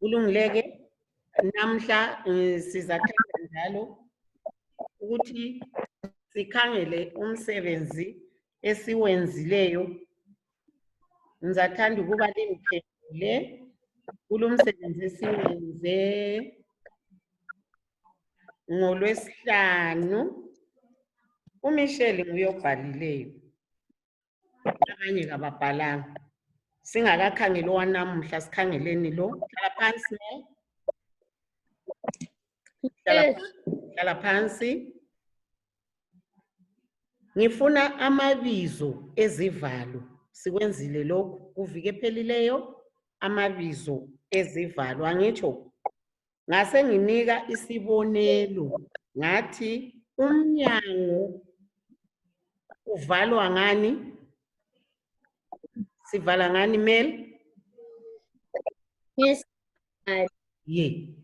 Kulungileke namhla sizathanda njalo ukuthi sikhangele umsebenzi esiwenzileyo. Ngizathanda ukuba lingiphendule kulomsebenzi esiwenze ngoLwesihlanu. UMichelle nguye obhalileyo, abanye kababhalanga. Singakakhangeli owanamuhla, sikhangeleni lo. Hlala phansi ne. Hlala phansi. Ngifuna amabizo ezivalo. Sikwenzile lokhu kuviki ephelileyo, amabizo ezivalo. Angitsho ngase nginika isibonelo ngathi umnyango uvalwa ngani? Sivala ngani Mel?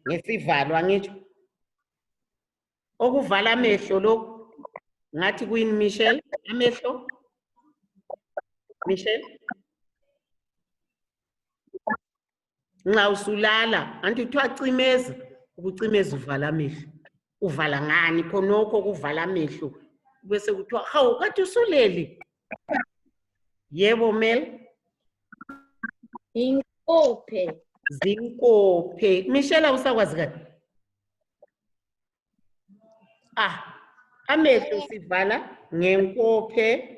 Ngesivalo angitsho. Okuvala amehlo lokhu ngathi kuyini Michelle? Amehlo? Michelle? Nxa usulala, anti kuthiwa cimeza, ukucimeza uvala amehlo. Uvala ngani khonokho kuvala amehlo? Bese kuthiwa, hawu kade usulele. Yebo Mel? Zinkophe. Zinkophe. Michelle awusakwazi kani? Amehlo sivala ngenkophe.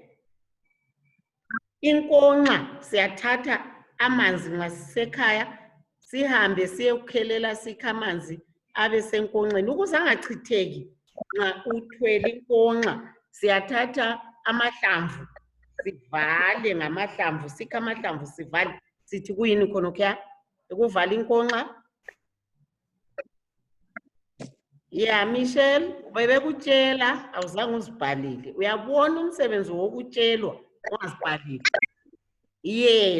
Inkonxa siyathatha amanzi nxa sisekhaya sihambe siyekukhelela sikha amanzi abe senkonxeni ukuze angachitheki. Nxa uthwele inkonxa siyathatha amahlamvu sivale ngamahlamvu, sikha amahlamvu sivale. Sithi kuyini khonokho? Ukuvala inkonxa. Ya Michelle, bebekutshela awuzange uzibhalile. Uyabona umsebenzi wokutshelwa ungazibhalile.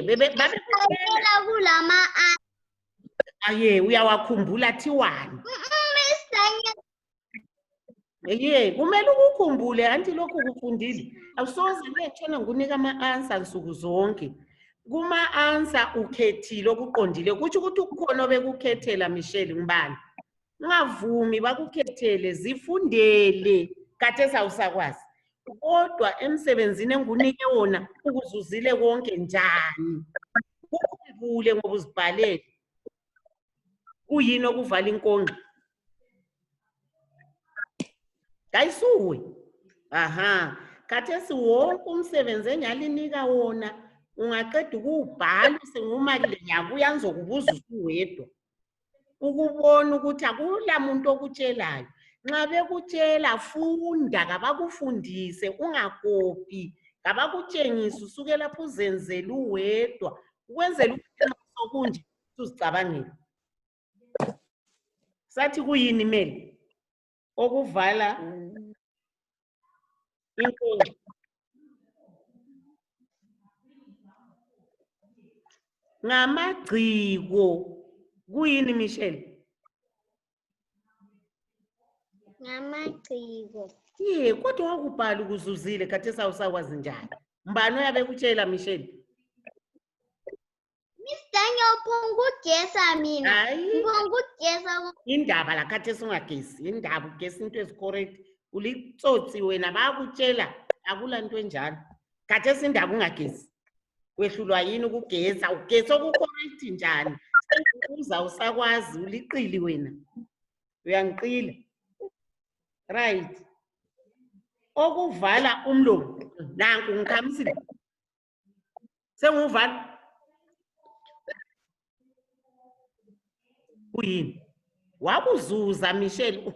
Babekutshela kulama uyawakhumbula thiwani? Kumele ukukhumbule anti lokhu kufundile. Awusoze betshena ngunika ama-answer nsuku zonke. Kuma-answer ukhethile okuqondile. Kutsho ukuthi kukhona obekukhethela Michelle ngibani? Ungavumi bakukhethele, zifundele. Khathesi awusakwazi. Kodwa emsebenzini engunike wona ukuzuzile konke njani? Ukhumbule ngoba uzibhalele. Kuyini okuvala inkonxa? Kayisuwe. Khathesi wonke umsebenzi engalinika wona ungaqeda ukuwubhala sengumali nyabuya ngizokubuza usuwedwa. Ukubona ukuthi akula muntu okutshelayo. Nxa bekutshela funda, kabakufundise ungakopi, kabakutshengise usuke lapho uzenzele uwedwa ukwenzela ukuthi nxa sokunje uzicabangele. Sathi kuyini Mel? Okuvala inkonxa. Ngamagciko. Kuyini Michelle? Ngamagciko. Kodwa wakubhala ukuzuzile khathesi awusakwazi njani? Mbani oyabekutshela Michelle? Miss Daniel phongugesa mina. Phongugesa. Indaba la khathesi ungagesi, indaba ugesa into ezicorrect. Ulitsotsi wena bayakutshela akula nto enjalo. Khathesi indaba ungagesi. Wehlulwa yini ukugesa? Ugesa okucorrect njani? Uza usakwazi uliqili wena. Uyangiqila. Right. Okuvala umlomo. Nanku ngikhamisile. Senguvala. Kuyini? Wakuzuza Michelle.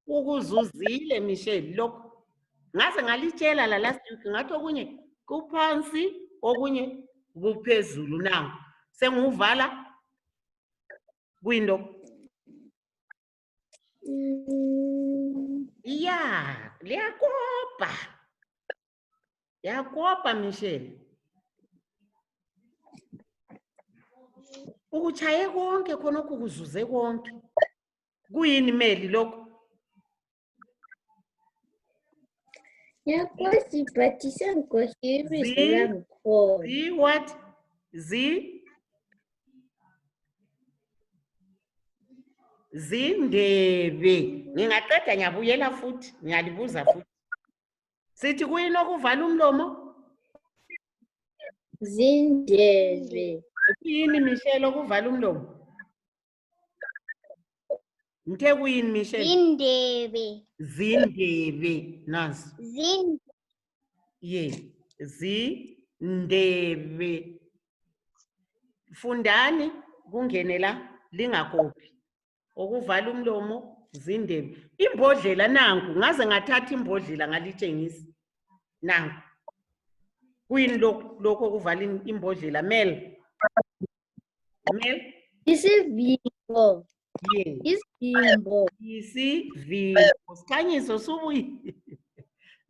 Ukuzuzile Michelle lokho. Ngase ngalitshela la last week ngathi okunye kuphansi okunye kuphezulu nangu. Senguvala window. Liyakopa. Yakopa Michelle. Ukuchaye konke khonokho kuzuze konke. Kuyini Meli lokho? Yakwasiphathisa ngosibisi Zi what? Zi zindebe. Ngingaqeda ngiyabuyela futhi, ngiyalibuza futhi. Sithi kuyini okuvala umlomo? Zindebe. Kuyini Michelle okuvala umlomo? Ngithe kuyini Michelle? Zindebe. Zindebe. Nazi. Ye. Zindebe. Fundani kungene la lingakophi. Okuvala umlomo zindebe. Imbodlela nanku ngaze ngathatha imbodlela ngalitshengisa. Nanku. Kuyini lokho okuvala imbodlela Mel? Mel? Isivimbo. Ye. Isivimbo. Isivimbo. Sikhanyiso subuyile.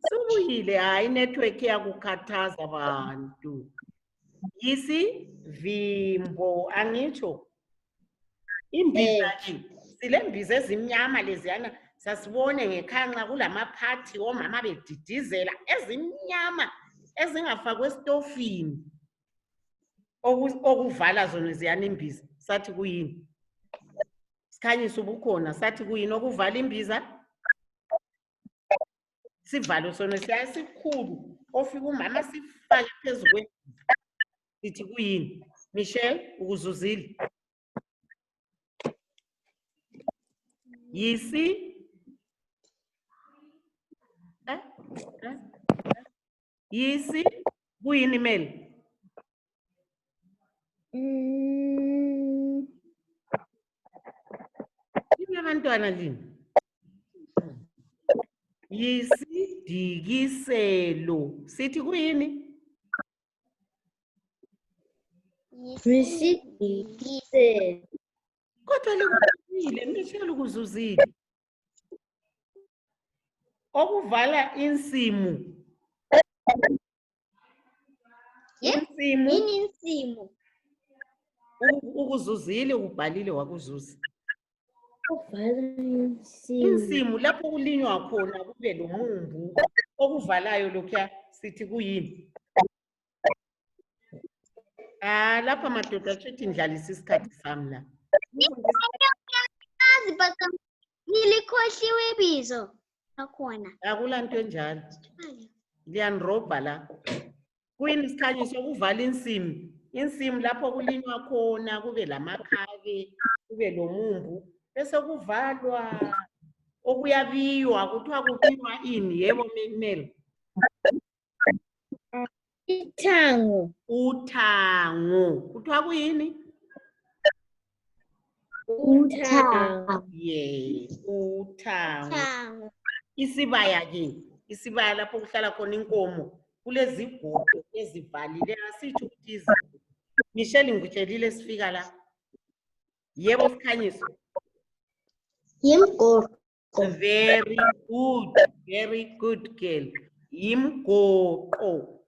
Subuyile hayi network yakukhathaza abantu. Isivimbo angitsho. Imbiza ke silembiza ezimnyama leziyana sasibone ngekhanxa kulamaphathi omama bedidizela ezimnyama ezingafakwe estofini okuvala zona ziyana imbiza sathi kuyini sikhanyisa ubukhona sathi kuyini okuvala imbiza sivalo sona siyasikhulu ofika umama sifake phezulu sithi kuyini Michelle ukuzuzile Yisi kuyini Mel? Yini abantwana lini? Yisidikiselo. Sithi kuyini? Yisidikiselo. Kodwa likuzuzile, Michelle ukuzuzile. Okuvala insimu. Insimu. Yini insimu? Ukuzuzile ubhalile wakuzuza. Okuvala insimu. Insimu lapho kulinywa khona kube lomumbu okuvalayo lokho sithi kuyini? Lapha madoda athi ndlalisa isikhathi sami la. Ngilikhohliwe ibizo lakhona. Akulanto enjalo. Liyanirobha la. Kuyini isikhanyiso okuvala insimu? Insimu lapho kulinywa khona kube lamakhabe, kube lomumbu, bese kuvalwa okuyabiywa kuthiwa kubiywa ini yebo Mel? Ithango. Uthango. Kuthiwa kuyini? Uthango. Ye, uthango. Uthango. Isibaya ke, isibaya lapho kuhlala khona inkomo, kulezigodo ezivalile asitsho ukuthi izigodo. Michelle ngikutshelile sifika la. Yebo sikhanyiso. Yimgoqo. Very good girl. Yimgoqo.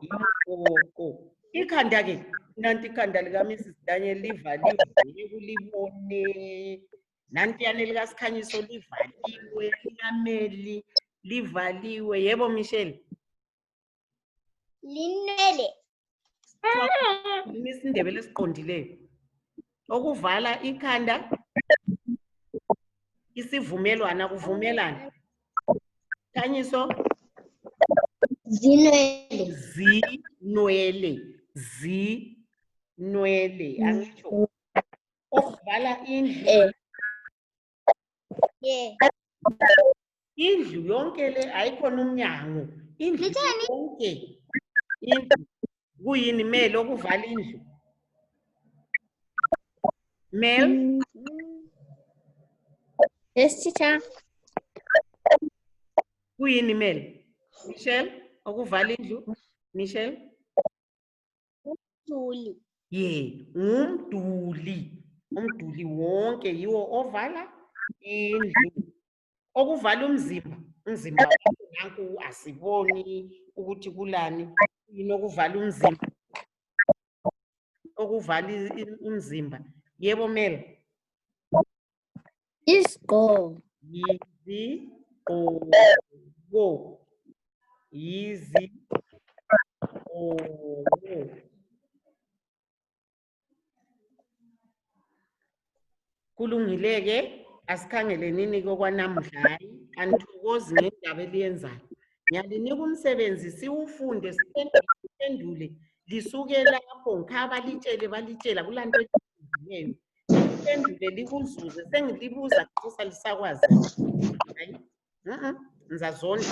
Yimgoqo. Ikhanda ke, nanti ikhanda lika Mrs. Daniel livaliwe kulibone. Nanti yana lika Sikhanyiso livaliwe, likameli livaliwe. Yebo Michelle. Linwele. Isindebele esiqondileyo. Okuvala ikhanda. Isivumelwana kuvumelana. Khanyiso. Zinwele. Zinwele. Angitsho. Okuvala indlu. Indlu yonke le ayikhona umnyango. Indlu yonke. Indlu. Kuyini Mel okuvala indlu? Mel? Yes, teacher. Kuyini Mel? Michelle okuvala indlu? Michelle? Umduli. Ye, ngumduli. Umduli wonke yiwo ovala indlu. Okuvala umzimba. Umzimba nanku asiboni ukuthi kulani. Yini okuvala umzimba? Okuvala umzimba. Yebo Mel. Isigqoko. Yizigqoko. Yizigqoko. Kulungile ke? asikhangelenini kokwanamhla. Anithokozi ngendaba eliyenzayo. Ngiyalinika umsebenzi siwufunde siphendule lisuke lapho ngikhaba balitshela kulanto ethengileyo. Liphendule likuzuze sengilibuza kuqisa lisakwazi. Hayi. Ngizazonda.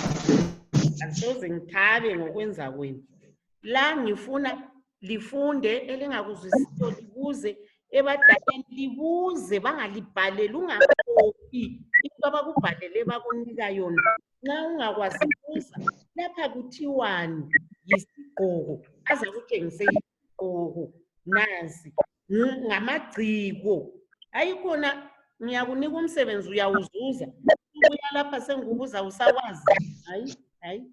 Asoze ngithabe ngokwenza kwenu. La ngifuna lifunde elingakuzwisisiyo libuze ebadaleni libuze bangalibhaleli ungakopi into abakubhalele bakunika yona. Nxa ungakwazi buza lapha kuthiwani yisigqoko aza kutshengise isigqoko nansi ngamagciko ayikhona ngiyakunika umsebenzi uyawuzuza ubuya lapha sengikubuza usakwazi hayi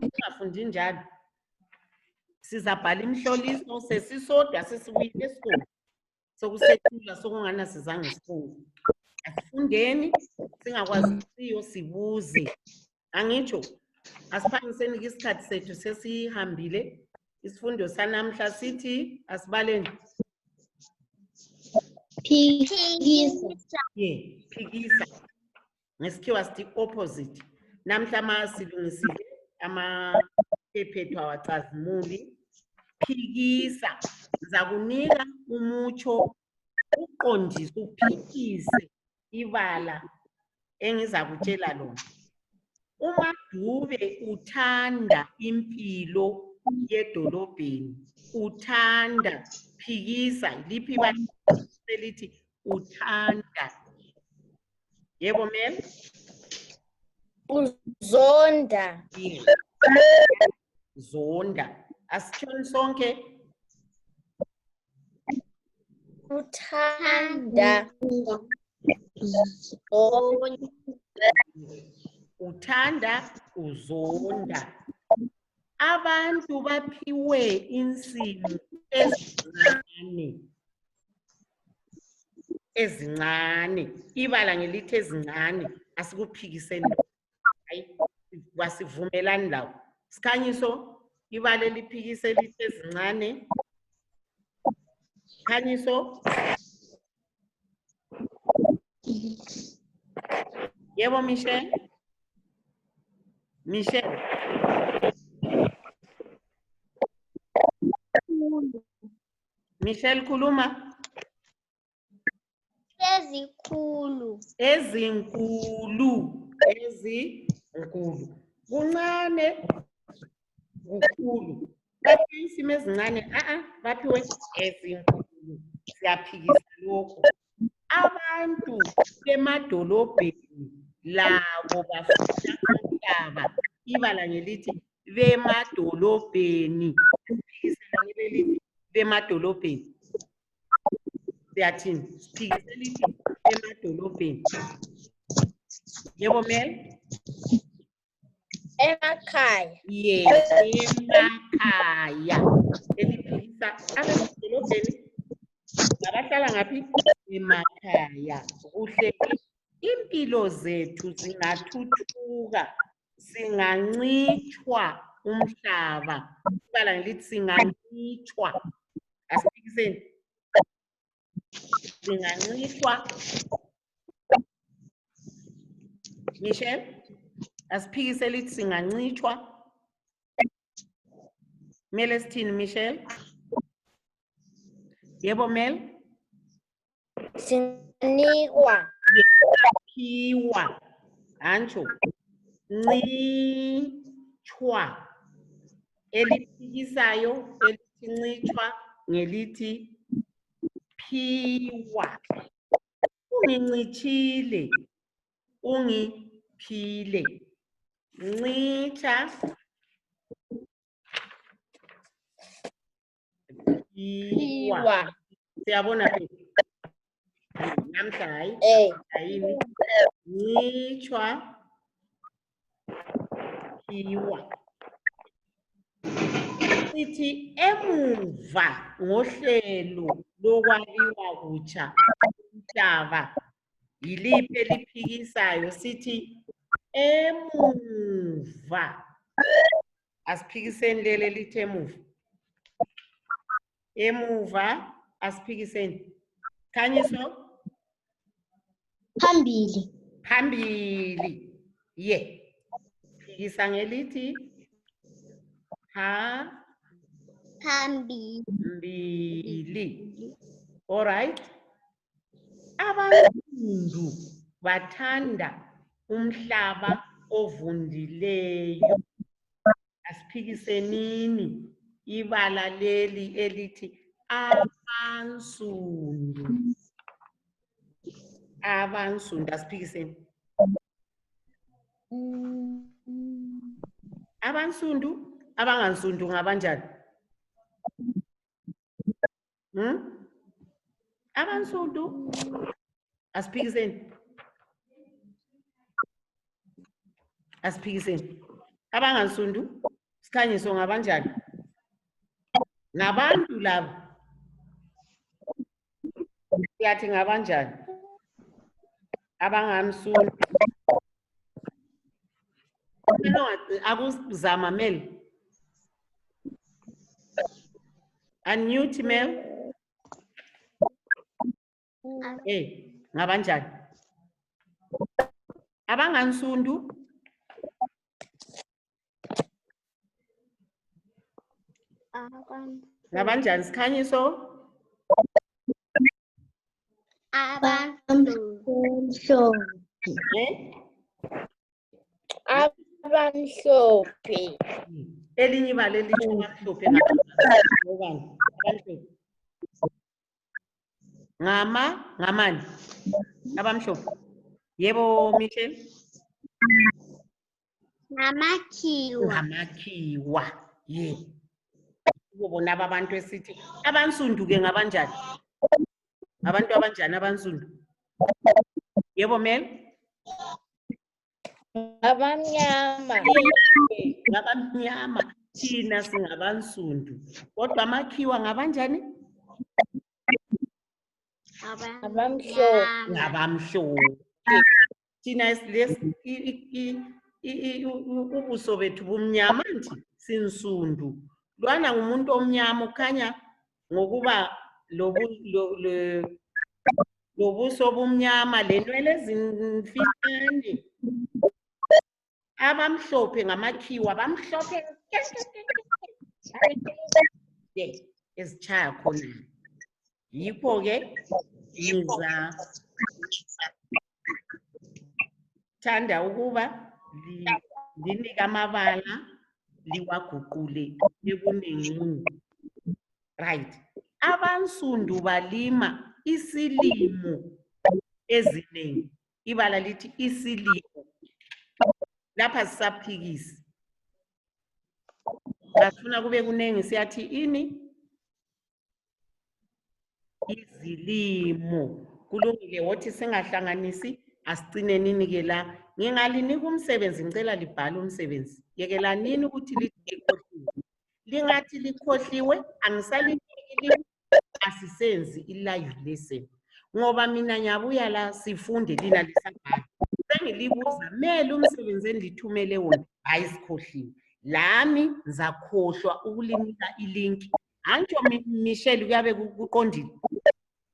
ungafundi njalo sizabhala imhloliso sesisodwa sesibuyile esikoleni sokusethula sokungana sizange sifunde asifundeni singakwaziyo sibuze angitsho asiphangiseni isikhathi sethu sesihambile isifundo sanamhla sithi asibaleni Phikisa. Phikisa ngesikhiwa sithi opposite namhla masilungisile amaphephethu awacazimuli phikisa ngizakunika umutsho uqondise uphikise ibala engizakutshela lona. uMadube uthanda impilo yedolobheni uthanda phikisa liphi ibala elithi uthanda yebo mem Uzonda. zonda asitshoni sonke Uthanda. uthanda uzonda. Abantu baphiwe insimu ezincane ibala ngelithi ezincane asikuphikiseni hayi wasivumelani lawo sikhanyiso ibala eliphikise elithi ezincane khanyiso yebo Michelle Michelle khuluma ezinkulu kuncane kukhulu baphiwe isimo ezincane baphiwe ezinkulu siyaphikisa lokho. Abantu bemadolobheni labo bafuna umhlaba ibala ngelithi bemadolobheni siphikisela ngelelithi bemadolobheni siyathini siphikise lithi emadolobheni yebo Mel Emakhaya. emakhaya eliphikisa abemadolobheni abahlala ngaphi emakhaya kuhle impilo zethu zingathuthuka singancitshwa umhlaba ibala ngelithi singancitshwa asiphikiseni singancitshwa Michelle asiphikise lithi singancitshwa Mele sithini Michelle yebo Mel Sinikwa. phiwa antsho ncitshwa eliphikisayo elithi ncitshwa ngelithi phiwa ungincitshile ungiphile ncitsha phiwa siyabona phethu namhla hayini ncitshwa phiwa sithi emuva ngohlelo lokwaliwa kutsha umhlaba yiliphi eliphikisayo sithi emuva asiphikiseni leli lithi emuva asiphikiseni khanyiso Phambili. Phambili. Ye. Phikisa ngelithi phambili. All right. Abansundu bathanda umhlaba ovundileyo. Asiphikisenini ibala leli elithi abansundu. Abansundu asiphikiseni. Abansundu, abangansundu ngabanjani? Abansundu asiphikiseni. Asiphikiseni. Abangansundu sikhanyiso ngabanjani? Ngabantu labo. Siyathi ngabanjani? Abangansundu. Akuzama Mel. Unmute Mel. Ngabanjani? Abangansundu. Ngabanjani sikhanyiso? Abamhlophe. Elinye ibala elithi abamhlophe ngabani? Ngamani? Abamhlophe. Yebo Michelle. Ngamakhiwa. Ye. Ubona abantu esithi abansundu ke ngabanjani? Abantu abanjani abansundu? Yebo Mel. Abamnyama. Ngabamnyama thina singabansundu. Kodwa amakhiwa ngabanjani? Abamhlophe. Ngabamhlophe. Thina ubuso bethu bumnyama nje sinsundu. Lwana ngumuntu omnyama ukhanya ngokuba lobuso bumnyama lenwele ezimfitshane. Abamhlophe ngamakhiwa bamhlophe ezitshaya khona. Yikho ke thanda ukuba linike amabala liwaguqule ebunengini. Right. Abansundu balima isilimo eziningi. Ibala lithi isilimo. Lapha sisaphikisi. Bafuna kube kunengi siyathi ini? Izilimo. Kulungile wothi singahlanganisi asicine nini ke la. Ngingalinika umsebenzi ngicela libhale umsebenzi. Yekela nini ukuthi likhohliwe. Lingathi likhohliwe angisaliniki asisenzi i-live lesson. Ngoba mina ngiyabuya la sifunde lina lisabhala. Sengilibuza mele umsebenzi endithumele wona hayi sikhohliwe. Lami ngizakhohlwa ukulinika ilink. Antsho Michelle kuyabe kuqondile.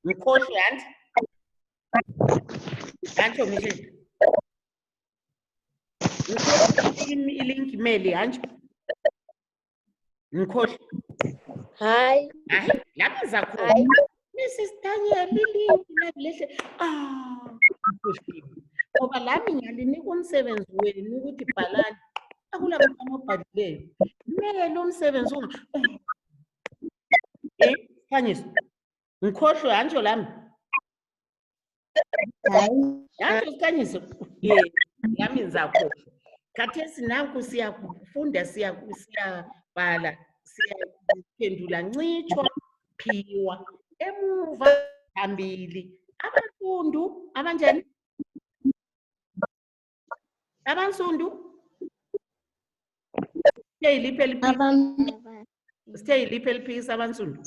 Ngikhohlwe anti. Antsho Michelle. Ngikhohlwe ilink mele antsho. Ngikhohlwe. Hayi. Lapha zakhohlwa. Mrs. Daniel lilink lehle. Ngikhohliwe. Ngoba lami ngiyalinika umsebenzi wenu ukuthi bhalani. Akulabantu ababhalileyo. Mele lo msebenzi Khanyisa. Ngikhohlwe antsho lami. Hayi. Antsho sikhanyise. Lami ngizakhohlwa. Khathesi nanku siyafunda siyabhala siyaphendula ncitshwa phiwa emuva phambili. Abansundu abanjani? Abansundu. Stay liphi eliphikisa abansundu?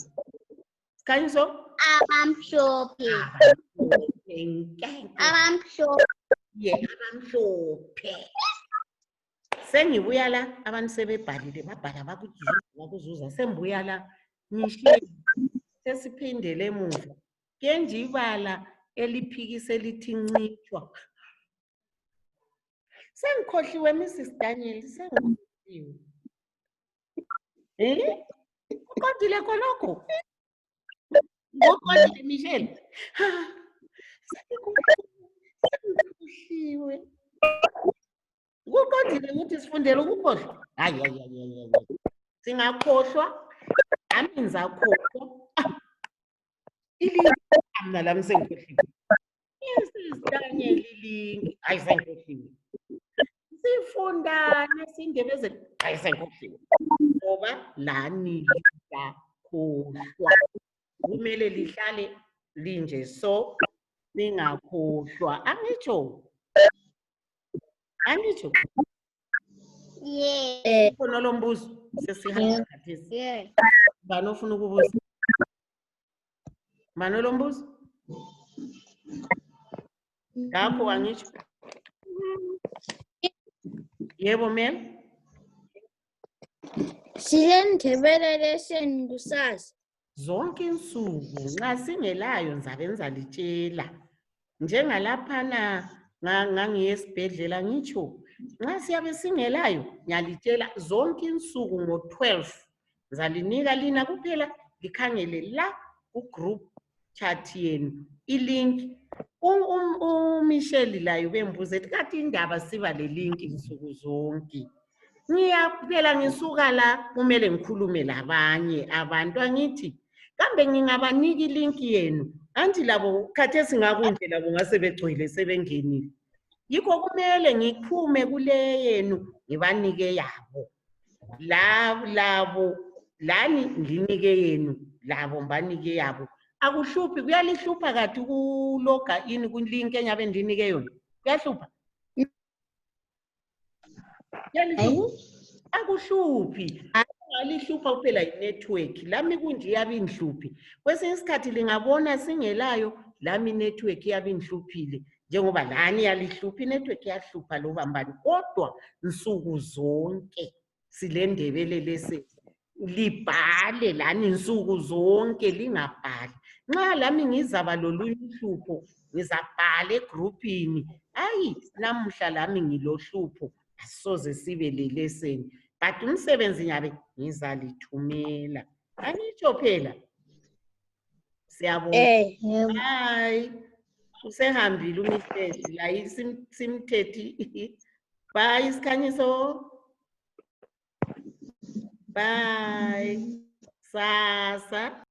Sikhanyiso? Abamhlophe. Abamhlophe. Abamhlophe. Sengibuya la abantu sebebhalile babhala bakuzuza sembuya la ngishiye sesiphindele emuva. Ke nje ibala eliphikise lithi ncitshwa. Sengikhohliwe Mrs. Daniel, sengikhohliwe. Uqondile khonokho? Ngoqondile Michelle? Sengikhohliwe. Kuqondile ukuthi sifundele ukukhohlwa? Hayi. Singakhohlwa, nami ngizakhohlwa. Ilingi mna lami sengikhohliwe. Mrs. Daniel ilingi. Hayi sengikhohliwe. Sifundane sindebezele. Hayi sengikhohliwe. Ngoba lani liyakhohlwa. Kumele lihlale linje so lingakhohlwa. Angitsho? Yeah. Khona lo mbuzo sesihamba khathesi. Yeah. Bani ofuna ukubuza? Bani lo mbuzo? Ngakho angitsho? Yebo ma'am. Silendebele lesson kusasa. Zonke insuku nxa singelayo ngizabe ngizalitshela. Njengalaphana ngangiyesibhedlela ngitsho nxa siyabe singelayo ngiyalitshela zonke insuku ngo-12 ngizalinika lina kuphela likhangele la ku-group chat yenu ilink. Michelle layo bembuza ethi kanti indaba siba le-link insuku zonke. Ngiyaphela ngisuka la kumele ngikhulume labanye abantu angithi kambe ngingabanika ilink yenu anti labo khathesi ngakunje labo ngase begcwele sebengenile. Yikho kumele ngiphume kule yenu ngibanike yabo. Labo lani nginike yenu labo mbanike yabo. Akuhluphi kuyalihlupha kathi ukuloga in kulink enyabe ndinike yona. Kuyahlupha? Akuhluphi. Alihlupha kuphela i-network. Lami kunje iyabe inhluphi. Kwesinye isikhathi lingabona singelayo lami network iyabe inhluphile. Njengoba lani yalihluphi network yahlupha loba mbani. Kodwa nsuku zonke silendebele lese libhale lani nsuku zonke lingabhali. Nxa lami ngizaba lolunye uhlupho ngizabhala egroupini. Hayi namuhla lami ngilohlupho asoze sibe le-lesson. But umsebenzi nyabe ngizalithumela. Angitsho phela. Siyabonga. Hayi. Usehambile uMihlezi la simthethi. Bye isikhanyiso. Bye. Sasa.